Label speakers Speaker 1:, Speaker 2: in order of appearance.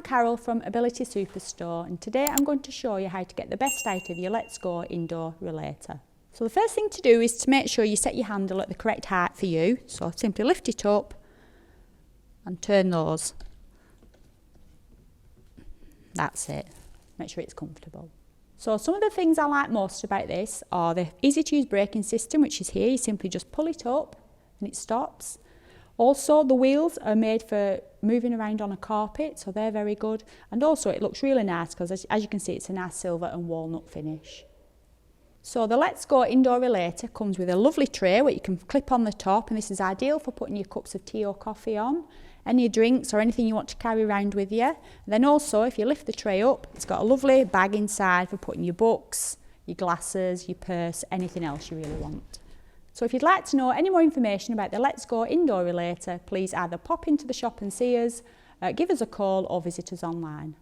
Speaker 1: Carol from Ability Superstore, and today I'm going to show you how to get the best out of your Let's Go indoor rollator. So the first thing to do is to make sure you set your handle at the correct height for you. So simply lift it up and turn those. That's it. Make sure it's comfortable. So some of the things I like most about this are the easy to use braking system, which is here. You simply just pull it up and it stops. Also, the wheels are made for moving around on a carpet, so they're very good. And also it looks really nice because as you can see, it's a nice silver and walnut finish. So the Let's Go indoor rollator comes with a lovely tray where you can clip on the top, and this is ideal for putting your cups of tea or coffee on, any drinks or anything you want to carry around with you. And then also, if you lift the tray up, it's got a lovely bag inside for putting your books, your glasses, your purse, anything else you really want. So if you'd like to know any more information about the Let's Go indoor rollator, please either pop into the shop and see us, give us a call or visit us online.